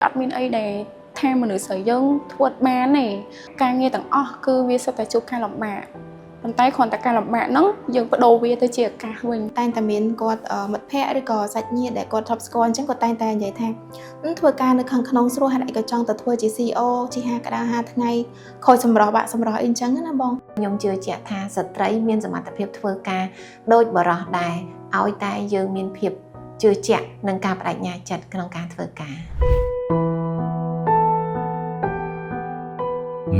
admin ấy để theo một nửa sợi dân thuật bán này càng nghe tặng cứ việc sẽ phải chụp ca lọc bạc bàn tay còn tại ca lọc bạc nó dừng bắt đầu việc tới chia cả mình tay ta miền có mật phe rồi có sạch nhiệt để có top score chẳng có tay ta vậy thang thua ca được khăn khăn số hay lại có trong tờ thua chỉ CEO chỉ hai cả hai ngày khôi sầm rõ bạn sầm rõ in trắng á bông nhung chưa chẹt tha sật trái miên sầm tập hiệp thua ca đôi bờ rõ đài áo tay dương miên hiệp chưa chẹt nâng cao đại nhà chặt trong ca thua ca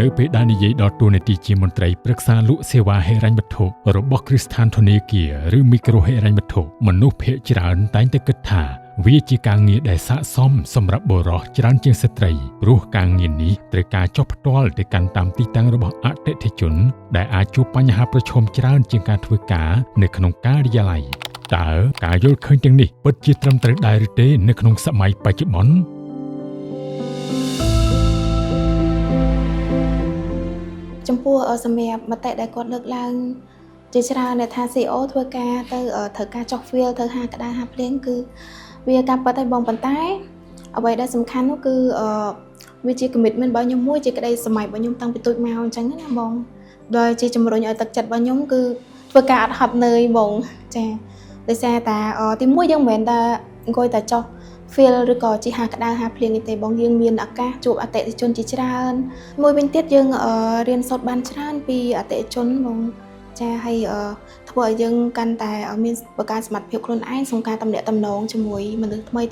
នៅពេលដែលនិយាយដល់តួនាទីជាមន្ត្រីប្រឹក្សាលក់សេវាហិរញ្ញវត្ថុរបស់គ្រឹះស្ថានធនាគារឬមីក្រូហិរញ្ញវត្ថុមនុស្សភាគច្រើនតែងតែគិតថាវាជាការងារដែលស័ក្តិសមសម្រាប់បុរសច្រើនជាងស្ត្រីព្រោះការងារនេះត្រូវការចុះផ្ទាល់ទៅកាន់តាមទីតាំងរបស់អតិថិជនដែលអាចជួបបញ្ហាប្រឈមច្រើនជាងការធ្វើការនៅក្នុងការិយាល័យតើការយល់ឃើញទាំងនេះពិតជាត្រឹមត្រូវដែរឬទេនៅក្នុងសម័យបច្ចុប្បន្នចំពោះសម្រាប់មតិដែលគាត់លើកឡើងជាច្រើនដែលថា CEO ធ្វើការទៅត្រូវការចុះ feel ទៅហាក្តៅហាភ្លៀងគឺវាការប៉ັດឲ្យបងប៉ុន្តែអ្វីដែលសំខាន់នោះគឺវាជា commitment របស់ខ្ញុំមួយជាក្តីសម័យរបស់ខ្ញុំតាំងពីទូចមកអញ្ចឹងណាបងដោយជាជំរុញឲ្យទឹកចិត្តរបស់ខ្ញុំគឺធ្វើការអត់ហត់នឿយបងចាដោយសារតែទីមួយយើងមិនមែនតែអង្គុយតែចុះfeel ឬក៏ជាហាក្តៅហាភ្លៀងទេបងយើងមានឱកាសជួបអតិថិជនជាច្រើនមួយវិញទៀតយើងរៀនសូត្របានច្រើនពីអតិថិជនបងចាហើយធ្វើឲ្យយើងកាន់តែមានបង្កើនសមត្ថភាពខ្លួនឯងក្នុងការទំនាក់ទំនងជាមួយមនុស្សថ្មី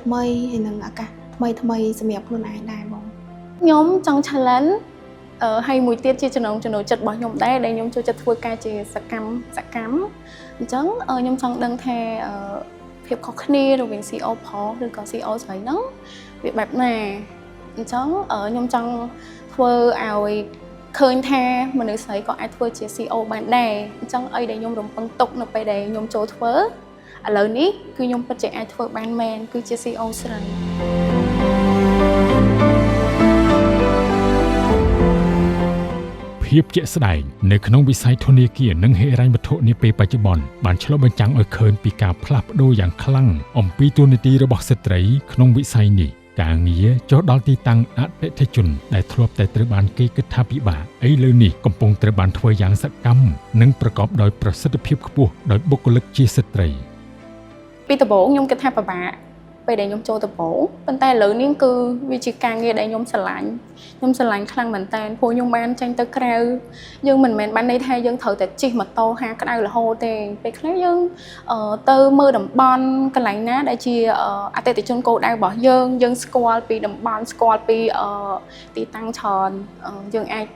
ហើយនឹងឱកាសថ្មីសម្រាប់ខ្លួនឯងដែរបងខ្ញុំចង់ challenge ហើយមួយទៀតជាចំណងចំណូលចិត្តរបស់ខ្ញុំដែរដែលខ្ញុំចូលចិត្តធ្វើការជាសកម្មអញ្ចឹងខ្ញុំចង់ដឹងថាភាពខុសគ្នារវាង CEO ប្រុសឬក៏ CEO ស្រីហ្នឹងវាបែបណាអញ្ចឹងខ្ញុំចង់ធ្វើឲ្យឃើញថាមនុស្សស្រីក៏អាចធ្វើជា CEO បានដែរអញ្ចឹងអីដែលខ្ញុំរំពឹងទុកនៅពេលដែលខ្ញុំចូលធ្វើឥឡូវនេះគឺខ្ញុំពិតជាអាចធ្វើបានមែនគឺជា CEO ស្រីភាពជាក់ស្ដែងនៅក្នុងវិស័យធនាគារនិងហិរញ្ញវត្ថុនាពេលបច្ចុប្បន្នបានឆ្លុះបញ្ចាំងឲ្យឃើញពីការផ្លាស់ប្ដូរយ៉ាងខ្លាំងអំពីតួនាទីរបស់ស្ត្រីក្នុងវិស័យនេះការងារចុះដល់ទីតាំងអតិថិជនដែលធ្លាប់តែត្រូវបានគេគិតថាពិបាកឥឡូវនេះកំពុងត្រូវបានធ្វើយ៉ាងសកម្មនិងប្រកបដោយប្រសិទ្ធភាពខ្ពស់ដោយបុគ្គលិកជាស្ត្រីពីដំបូងខ្ញុំគិតថាពិបាកពេលដែលខ្ញុំចូលដំបូងប៉ុន្តែឥឡូវនេះគឺវាជាការងារដែលខ្ញុំស្រឡាញ់ខ្លាំងមែនតើព្រោះខ្ញុំបានចេញទៅក្រៅយើងមិនមែនបានន័យថាយើងត្រូវតែជិះម៉ូតូហាក្តៅរហូតទេពេលខ្លះយើងទៅមើលតំបន់កន្លែងណាដែលជាអតិថិជនគោលដៅរបស់យើងស្គាល់ពីតំបន់ស្គាល់ពីទីតាំងច្រើនយើងអាច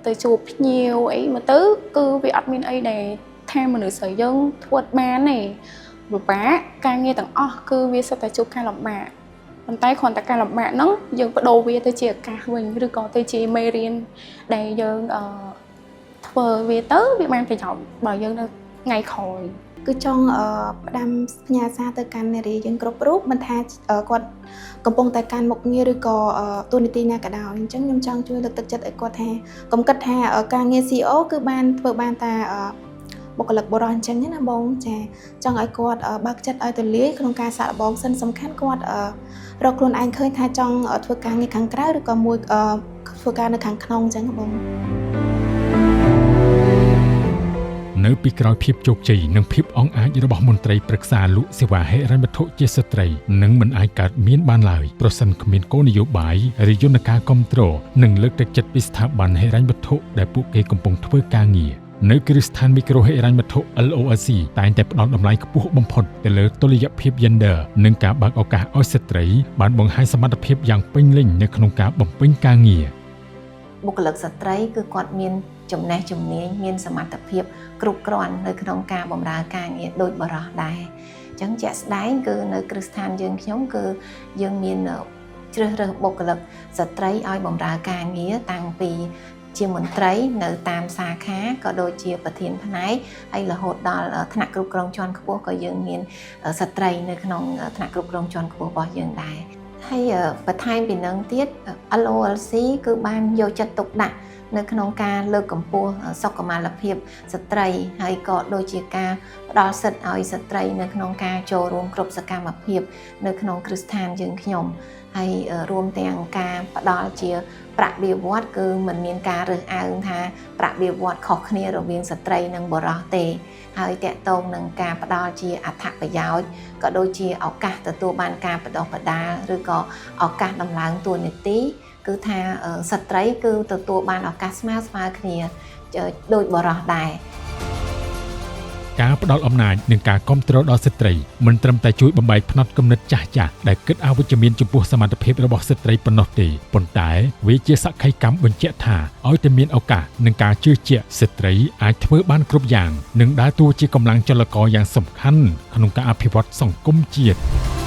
ទៅជួបភ្ញៀវអីមកទៅគឺវាអត់មានអីដែលថាមនុស្សស្រីយើងធ្វើបានទេពិបាកការងារទាំងអស់គឺវាសុទ្ធតែជួបការលំបាកប៉ុន្តែគ្រាន់តែការលំបាកហ្នឹងយើងបដូរវាទៅជាឱកាសវិញឬក៏ទៅជាមេរៀនដែលយើងធ្វើវាទៅវាបានប្រយោជន៍បើយើងនៅថ្ងៃក្រោយគឺចង់ផ្ដាំផ្ញើសារទៅកាន់នារីយើងគ្រប់រូបមិនថាគាត់កំពុងតែកាន់មុខងារឬក៏តួនាទីណាក៏ដោយអញ្ចឹងខ្ញុំចង់ជួយលើកទឹកចិត្តឲ្យគាត់ថាកុំគិតថាការងារ CEO គឺបានធ្វើបានតែបុគ្គលិកបរិបទអញ្ចឹងណាបងចាចង់ឲ្យគាត់បើកចិត្តឲ្យទូលាយក្នុងការសាកល្បងសិនសំខាន់គាត់រកខ្លួនឯងឃើញថាចង់ធ្វើការងារខាងក្រៅឬក៏មួយធ្វើការនៅខាងក្នុងអញ្ចឹងបងនៅពីក្រោយភាពជោគជ័យនិងភាពអង់អាចរបស់មន្ត្រីប្រឹក្សាលក់សេវាហិរញ្ញវត្ថុជាស្ត្រីនឹងមិនអាចកើតមានបានឡើយប្រសិនគ្មានគោលនយោបាយឬយន្តការគាំទ្រនិងលើកទឹកចិត្តពីស្ថាប័នហិរញ្ញវត្ថុដែលពួកគេកំពុងធ្វើការងារនៅគ្រឹះស្ថានមីក្រូហិរញ្ញវត្ថុ LORC តែងតែផ្ដល់តម្លៃខ្ពស់បំផុតទៅលើតុល្យភាព Gender និងការបើកឱកាសឲ្យស្ត្រីបានបង្ហាញសមត្ថភាពយ៉ាងពេញលេញនៅក្នុងការបំពេញការងារបុគ្គលិកស្ត្រីគឺគាត់មានចំណេះជំនាញមានសមត្ថភាពគ្រប់គ្រាន់នៅក្នុងការបម្រើការងារដូចបរិសុទ្ធដែរអញ្ចឹងជាក់ស្ដែងគឺនៅគ្រឹះស្ថានយើងខ្ញុំគឺយើងមានជ្រើសរើសបុគ្គលិកស្ត្រីឲ្យបម្រើការងារតាំងពីជាមន្ត្រីនៅតាមសាខាក៏ដូចជាប្រធានផ្នែកហើយរហូតដល់ថ្នាក់គ្រប់គ្រងជាន់ខ្ពស់ក៏យើងមានស្ត្រីនៅក្នុងថ្នាក់គ្រប់គ្រងជាន់ខ្ពស់របស់យើងដែរហើយបន្ថែមពីនឹងទៀត LOLC គឺបានយកចិត្តទុកដាក់នៅក្នុងការលើកកម្ពស់សុខុមាលភាពស្ត្រីហើយក៏ដូចជាការផ្ដល់សិទ្ធិឲ្យស្ត្រីនៅក្នុងការចូលរួមគ្រប់សកម្មភាពនៅក្នុងគ្រឹះស្ថានយើងខ្ញុំ ហើយរួមទាំងការផ្ដល់ជាប្រាក់បៀវត្សគឺមិនមានការរើសអើងថាប្រាក់បៀវត្សខុសគ្នារវាងស្ត្រីនិងបុរសទេហើយតាក់ទងនឹងការផ្ដល់ជាអត្ថប្រយោជន៍ក៏ដូចជាឱកាសទទួលបានការបណ្ដុះបណ្ដាលឬក៏ឱកាសដំឡើងតួនាទីគឺថាស្ត្រីគឺទទួលបានឱកាសស្មើៗគ្នាដូចបុរសដែរ ការផ្ដល់អំណាចនិងការគ្រប់គ្រងដល់ស្ត្រីមិនត្រឹមតែជួយបំបែកផ្នត់គំនិតចាស់ៗដែលគិតអវិជ្ជមានចំពោះសមត្ថភាពរបស់ស្ត្រីប៉ុណ្ណោះទេប៉ុន្តែវាជាសក្ខីកម្មបញ្ជាក់ថាឲ្យតែមានឱកាសនិងការជឿជាក់ស្ត្រីអាចធ្វើបានគ្រប់យ៉ាងនិងដើរតួជាកម្លាំងចលករយ៉ាងសំខាន់ក្នុងការអភិវឌ្ឍសង្គមជាតិ